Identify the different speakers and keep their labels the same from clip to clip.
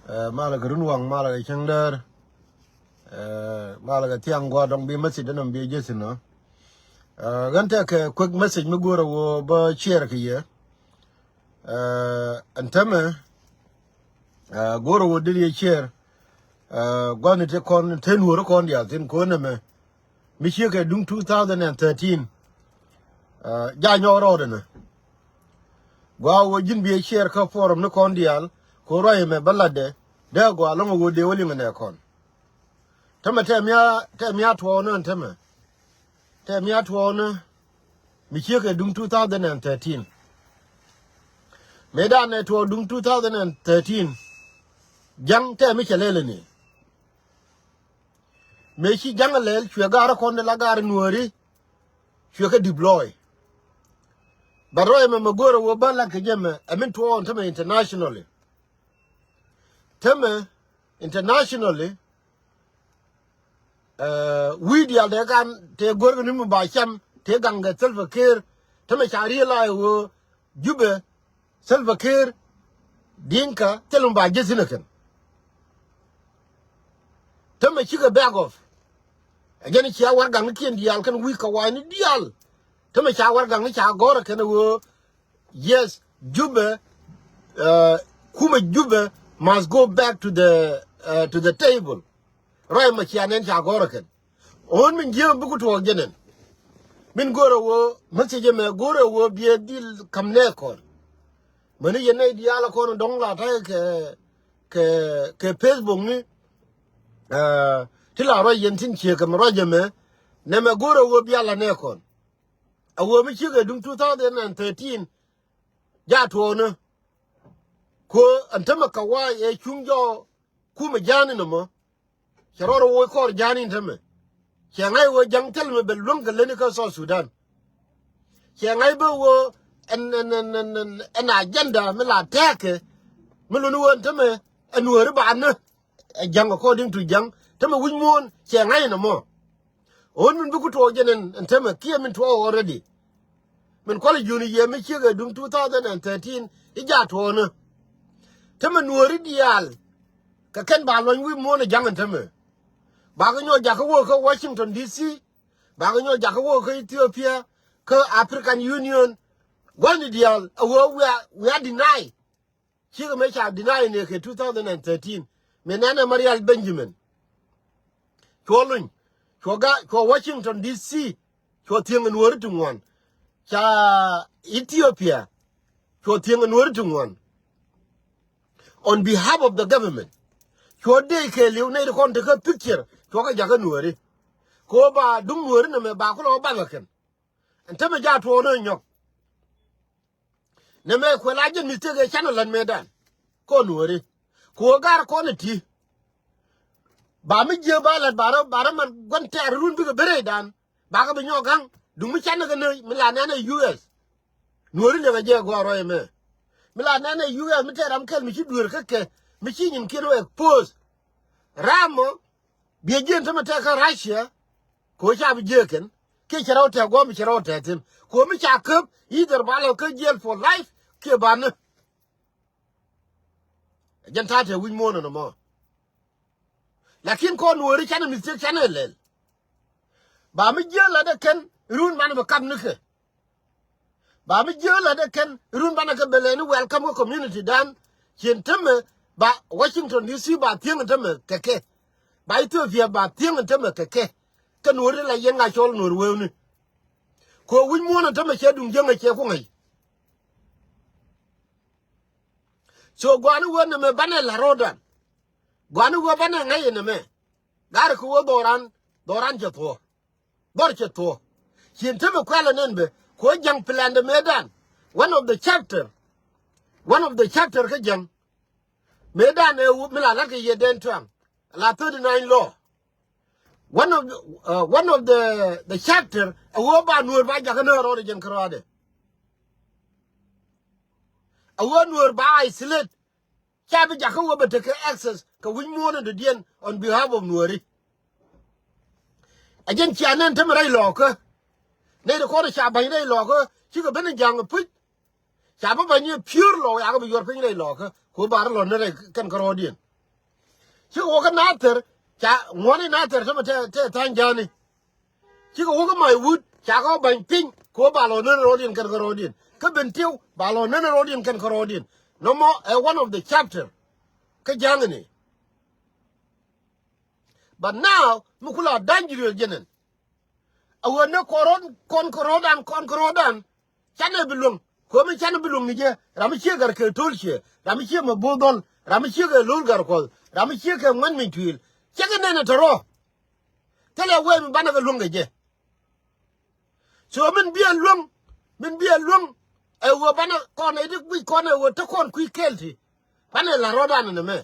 Speaker 1: Malaga runwang malaga changder malaga tiang gwa dong bi message dong bi jesin no ganta ke quick message mi gora wo ba share ke ye antame gora wo diri share gwani te kon ten woro kon ya tin ko na me mi shike dung 2013 ja nyoro de na gwa wo jin bi share ka forum no kon dial ko roye me balade de gwa longo wo de woli ngene kon tama temia to no tama temia to no mi shike dung 2013 medan to dung 2013 jang te mi chelele ni me shi jang lel chwe gara kon la gar nuori chwe ka deploy baroy me magoro wo bala ke jeme amin to on tama internationally tama internationally we dia de kan te gorgo ni mu ba cham te ganga selva care tama chari la wo jube selva care dinka telum ba jesina kan tama chiga bag off again chi awar gang kien dial kan wi ka wani dial tama cha war gang cha gora kan wo yes jube kuma jube must go back to the table right ma chianen cha gora kan on min je buku to genen min gora wo message me gora wo bie dil kamne ko mani yene diala ko dong la ta ke Facebook ni tila ro yen tin che kam ro jeme ne me gora wo bia la ne kon awo mi chige dum 2013 ja to no ko antama kawa e chungjo kuma jani no mo charoro wo ko jani ntame chengai wo jangtel me belung ke leni ka so Sudan chengai bo wo en agenda me la teke me lu no ntame anuori ba na jang according to jang tama winmon chengai no mo on min buku to jenen ntame kie min to already min kwal juni ye me chige dum 2013 ija to no tama nuori dial ka ken ba lo wi mo na jang ntame ba ga nyo jaka wo ka Washington DC ba ga nyo jaka wo ka Ethiopia ka African Union one dial we are deny chiga me cha deny ne ke 2013 menana Marial Benjamin cholun ko Washington DC ko tieng nuori tungwan cha Ethiopia ko tieng nuori tungwan on behalf of the government ko de ke liu ne ko de ka picture ko ka jaga nuori ko ba dum nuori na me ba ko lo ba ngaken ente me ja to no nyok ne me ko la je mi te ke channel lan medan ko nuori ko gar ko ne ti ba mi je ba la bara man gon ter run bi ko bere dan ba ka bi nyogang dum mi channel ga ne mi la na US nuori ne ga je go ro me mi la na US mi te ram kel mi ci dur ka ke mi ci nyin kiro expose ramo bi gen tama ta ka Russia ko cha bi jeken ke charaw ta go mi charaw ta tin ko mi cha kep either balo ka jail for life ke ban gen ta te win mo no mo lakin ko nuori chana mistake chana lel ba mi jela de ken run man ba kam nike ba mi jela de ken run ban ka beleni welcome community dan chen teme ba Washington DC ba tieng teme keke ba Ethiopia ba tieng teme keke kan nuori la yenga chol nuori wewni ko win mo na teme che dung jenga che ko ngai so gwanu wona me bana la rodan gwanu wo bana ngai ne me gar ko wo doran je to dor che to chen teme kwala nenbe ko jang plan de medan one of the chapter ka jang medan e mila la ke ye den twang la 39 law one of the chapter wo ba nur ba ja kana ro de jen krade wo nur ba isolate cha bi ja ka wo ba take access ka win mo na de dien on behalf of nuori ajen chi anan tam rai lo ka ne de ko cha ba rai lo ka chi ka ben jang pu cha ba ba ni pure lo ya ka bi yor pin rai lo ka ko ba lo ne kan ka ro dien chi ko ka nater cha ngone nater sama te tan jani chi ko ko mai wut cha ko ban ping ko balo ne rodin kan rodin ka bentiu balo ne rodin kan rodin no more one of the chapter ka jangani but now mukula dangerous jenen awone korodan chane bilung ko mi chane bilung ni je ram chi gar ke tulche ram chi mo bodol ram chi ke lul gar ko ram chi ke man mi twil chege ne toro tele we mi bana ga lunga je so min bien lung e wo bana ko ne dik wi ko ne wo to kon ku kelti bana la rodan ne me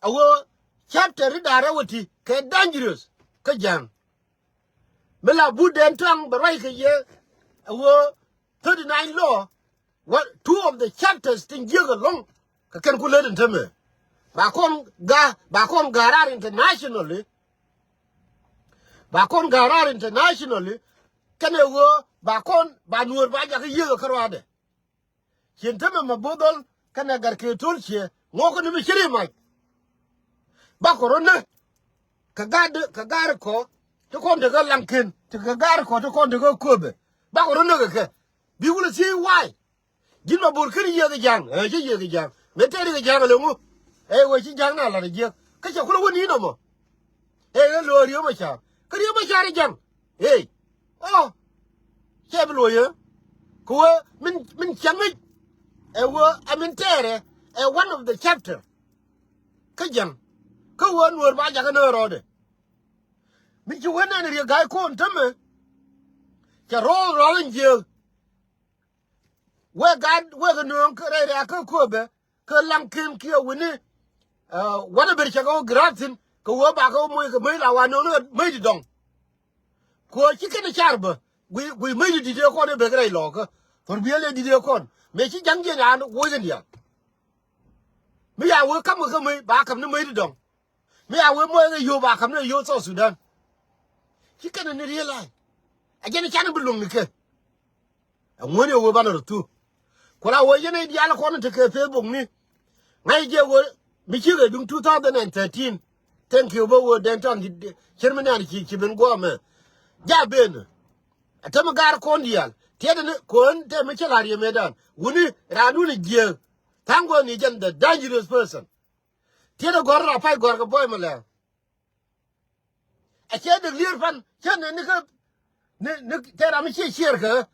Speaker 1: awo chapter dare woti ke dangerous ka jang mela buden tang barai ke ye awo 39 law what two of the chapters thing you along ka ken ku le den teme ba kon garar internationally kane wo ba nuor ba ja ke ye ka rwade chen teme mabodol kana gar ke tolche ngoko ni mi shiri mai ba korona kagar ko to kon de lankin to kagar ko to kon de kobe ba korona ke bi wul si why jinma bur kiri ye de jang ye de jang me tere de jang le mu wo chi jang na la de je ka cha kulo woni no mo lo ri ma cha kri ma cha de jang oh che bi lo ye ko min chami wo amin tere one of the chapter ka jang ka won wor ba ja ka no rode mi ju wona ne ga ko ntame cha ro nje we ga no ka re ka ko be ka lang kim ki woni wona ber cha go gratin ko wo ba ko mo ka mai la wa no mai di dong ko chi ka ne charba we mai di de ko ne be ga lo ka for bi le di de ko me chi jang je na wo ga dia mi ya wo kam ka mai ba kam ne mai di dong mi ya we mo ga yo ba kam ne yo so Sudan chi ka ne realize a je ne cha ne bulung ni ke ngone wo ba na tu ko la wo je ne di ala ko ne te ke Facebook ni ngai je wo mi chi ga dum 2013 thank you bo wo den tan chermani an ki ben go me ja ben atam gar ko ndial tede ne ko te me chala ri medan wuni ranu ni je tango ni jan the dangerous person tede gor ra pai gor ga boy mala a che de lir fan che ne ka ne te ra mi che share ka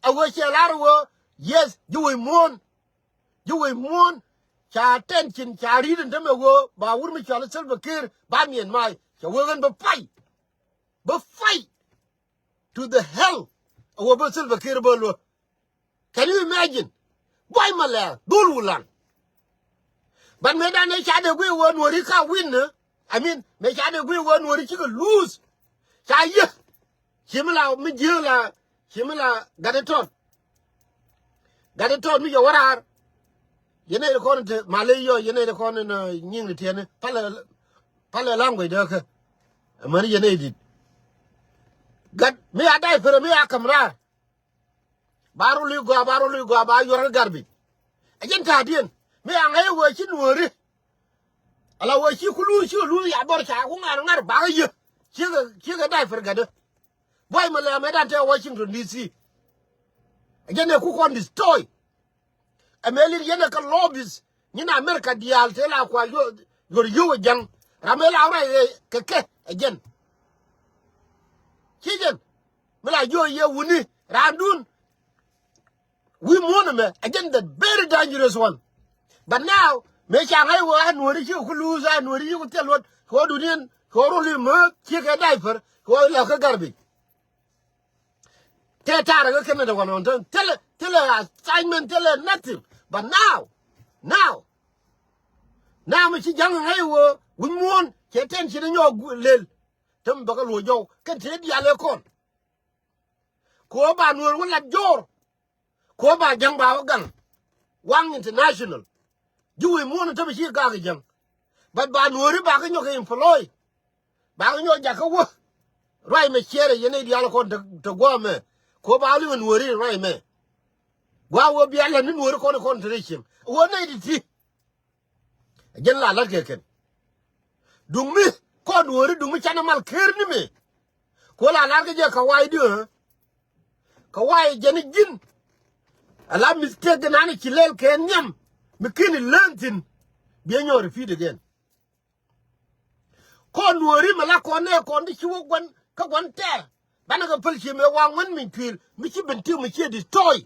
Speaker 1: a wo che lar wo yes you will mourn cha tension cha ri den me wo ba wur mi chala sel bakir ba mien mai cha wo gan ba fight to the hell wo ba sel bakir ba lo can you imagine boy mala dul wulan ban me da ne cha de gwe wo nori ka win I mean me cha de gwe wo nori chi ko lose cha ye chimla mi jila chimla gadeton mi yo warar yene ko ne malayo yene ko ne nying tiene pale language de ka mari yene dit gad mi adai fere mi akamra baro lu go ba yor garbi ajen ta dien mi angai wo chi nuori ala wo chi kulu chi lu ya bor cha ku ngar ba ye chi ga dai fere gade boy mala me dan te Washington DC ajen ku kon destroy ameli yene ka lobbies nyina America dial te la kwa yo jang ramela ora keke again kijen mela yo ye wuni randun we mourn me again the very dangerous one but now me changai wo anori chi ku lose anori ku telot ko dunin ko roli mo chi ka diaper ko la ka garbi te tara ga kenada wonon tele assignment tele nothing but now me chi jang ngai wo we mourn ke ten chi nyo lel tum ba ka lo jo kan te dia le kon ko ba nuor wala jor ko ba jang ba gang wang international juwe mourn to chi ga ga jang but ba nuor ba ka nyo ka employ ba ka nyo ja ka wo rai me chere yene dia le kon to go me ko ba lu nuor rai me gwa wo biala ni nuor kon tradition wo na di ti jen la keken dung mi ko nuori dung mi chana mal ker ni me ko la lar ke je ka wai de ka wai jeni jin ala mistake na ni kilel ken nyam mikini lentin bien yo repeat again ko nuori mala ko ne ko ndi chiwo gwan ka gwan ter bana ga pelchi me wa ngwan min twil mi chi benti mi chi destroy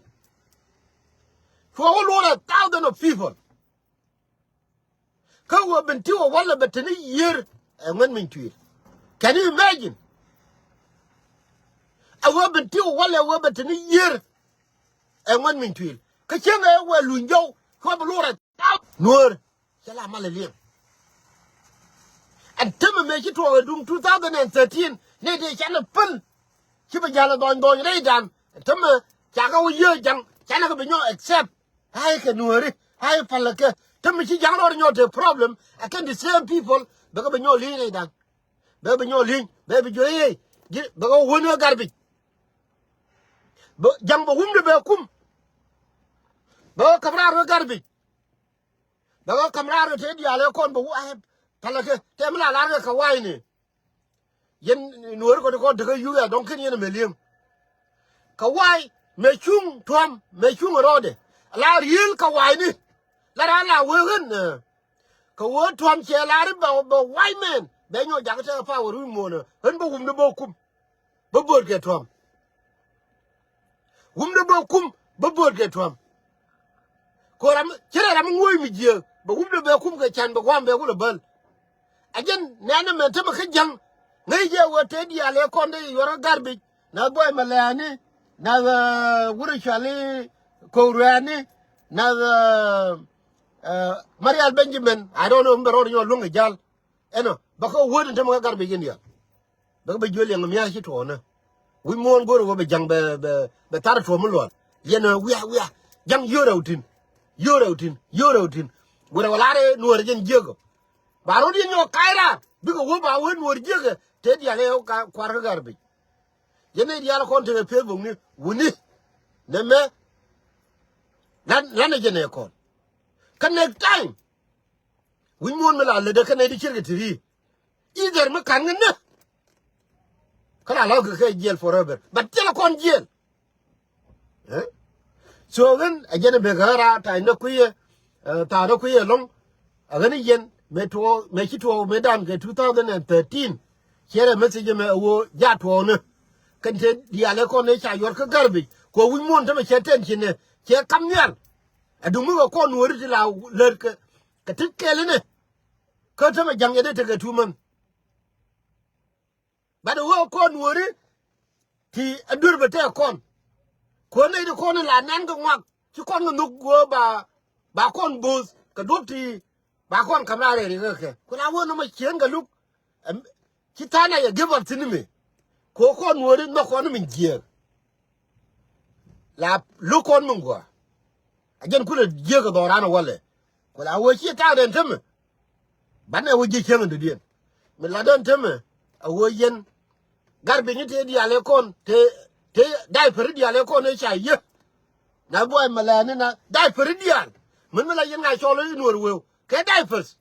Speaker 1: for all over 1,000 of people ka wo benti wo wala betani year ngwan min twil can you imagine a wo benti wo wala wo betani year ngwan min twil ka chenga wo lunjo ko blora nuor chala malaliam and tell me it was 2013 ne de chana pun chiba jala don re dan tell me chaka wo ye jang chana ko binyo accept hai ke nuori hai palaka tell me chi jang ro the problem I can the same people be ko binyo li re dan be binyo li be bi jo ye be ko wono garbage jang bo humde be kum be kamra ro garbage be ko kamra ro te diale kon bo ai palaka te mla la ka wai ni yen nuor ko de yu ya don ken yen melium ka wai me chung tom me chung rode la riel ka wai ni la ra la wegen ka wo tom che la ri ba wai men be nyo ja ta pa wo ru mo na hen bo hum de bo kum bo bor ke tom hum de bo kum bo bor ke tom ko ram chere ram ngoy mi je bo hum de be kum ke chan bo kwam be ko le bal again nana men te ma ka jang ngai je wo te di ale konde yoro garbage na boy malani na wuri chali ko ruani na Marial Benjamin I don't know mbero nyo lunga jal eno bako wodi te ma garbage india bako be joli ngam ya ci to na wi mon goro wo be jang be tar to mu lol yena wiya jang yoro utin wora walare nuor jen jego baro di nyo kaira bigo wo ba won wor jege te di ale ka kwar garbi yene di ala konte pe bu ni wuni ne me lan jene kon connect time win mon mala le de kan di chirge tiri either me kan ne kala la ga jail forever but tell kon jail so when again be gara ta ne kuye ta do kuye long agani yen me chito me dan ke 2013 chere message me wo ja to ne kante diale ko ne cha yor ka garbi ko wi mon ta me cheten chine che kamnyal adu mu ko nuori ti la ler ke ka tikele ne ko ta me jang ede te ke tuman bado wo ko nuori ti adur bete kon ko ne de ko ne la nan ga ngak ti kon no go ba kon bus ka dopti ba kon kamra re ke kuna wono ma kien ga luk kitana ya give up tinime ko nuori no ko no min gier la lukon mun go ajen kula gier ga dorana wale kula wo chi ta den teme bana wo ji kien de dien mi la den teme a wo yen garbe ni te di ale kon te dai per di ale kon e cha ye na boy malani na dai per di al min la yen ga cholo nuor we ke diapers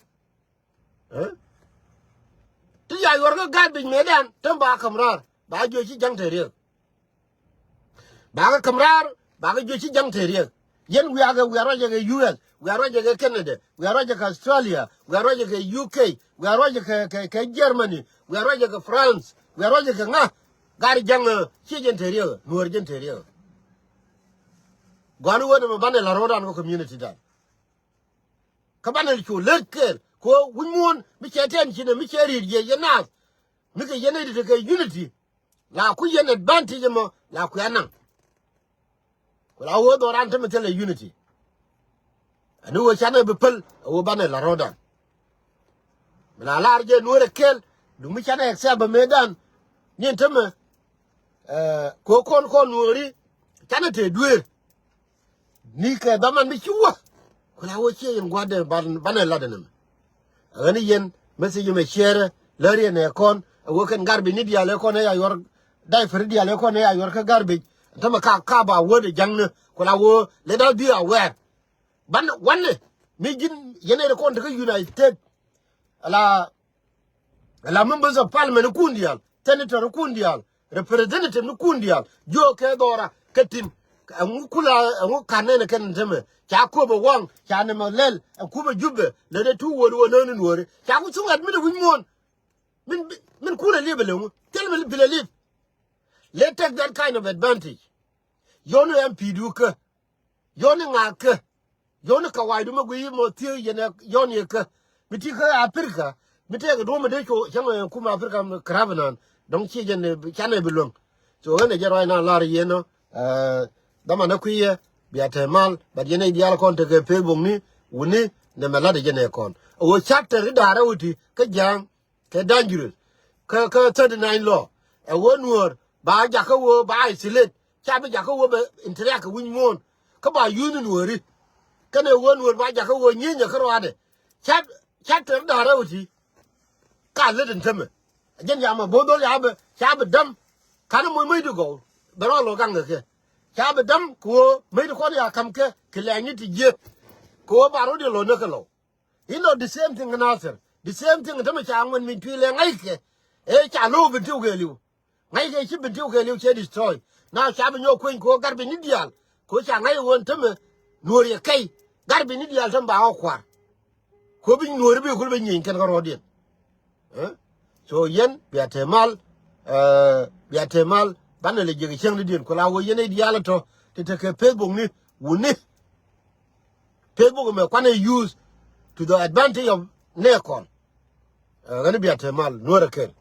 Speaker 1: ti ya yor ga garbage medan tan ba kamrar ba jo ci jang tere ba ga kamrar ba ga jo ci jang tere yen we are ga US we are ga Canada we are ga Australia we are ga UK we are ga Germany we are ga France we are ga nga gar jang ci jang tere nuor jang tere ganu wodo ba ne la rodan ko community da kabanal ko lekker ko wunmon mi cheten chine mi cheri je yenas mi ke yene de ke unity la ku yene advantage mo la ku yanan ko la wo do ran te tele unity anu wo chane be pel wo banal la rodan na larje nuore kel du mi chane se ba medan nyen teme ko kon nuori chane te duer ni ke daman mi chuwa kula wo che yin gwade ban la denem ani yen message me share lari ne kon wo kan garbi ni dia le kon ya yor dai fer dia le kon ya yor ka garbi tama ka ba wo de jang kula wo le dal bi aware ban wanne mi jin yene de kon de United States ala la members of parliament kundial senator kundial representative kundial jo ke dora ketin ngu kula ngu kanene ken teme cha ko bo wang cha ne malel ku bo jubbe le de tu wori wononu wori cha ku sungat mi de won min kula lebele ngu tell me believe let take that kind of advantage yono MP duka yono ngaka yono kawai du magu mo tie yene yono ka miti ka Afrika miti ka do me de ko chama kuma Afrika kravenan donc ci jene chane belong so ene jaro na lar yeno dama na kuye biate mal ba yene dial kon te ke Facebook ni woni ne melade jene kon o chapter dara wuti ka jang ke dangerous ka 39 law e wonwor ba jaka wo ba isolate chabe jaka wo be interact with won ka ba union wori kana wonwor ba jaka wo nyinya ka rwade chapter dara wuti ka le den teme jen ya ma bodol ya be chabe dam kana mo mai go bero lo gang ke chabe dam ko mai ko ya kam ke kilani ti je ko baro de lo ne ka lo the same thing na sir the same thing teme cha ngon min twi le ngai ke e cha lo bi tu ke liu ngai ke chi bi tu ke liu che destroy na chabe nyo ko garbe ni dial ko cha ngai won teme nuor ye kai garbe ni dial tam ba kwa ko bi nuor bi ko bi nyin ken ko rodien so yen biatemal banale jege cheng din ko la wo yen dial to te ke Facebook ni woni Facebook me kwane use to the advantage of Nekon. Gonna be at a mal, no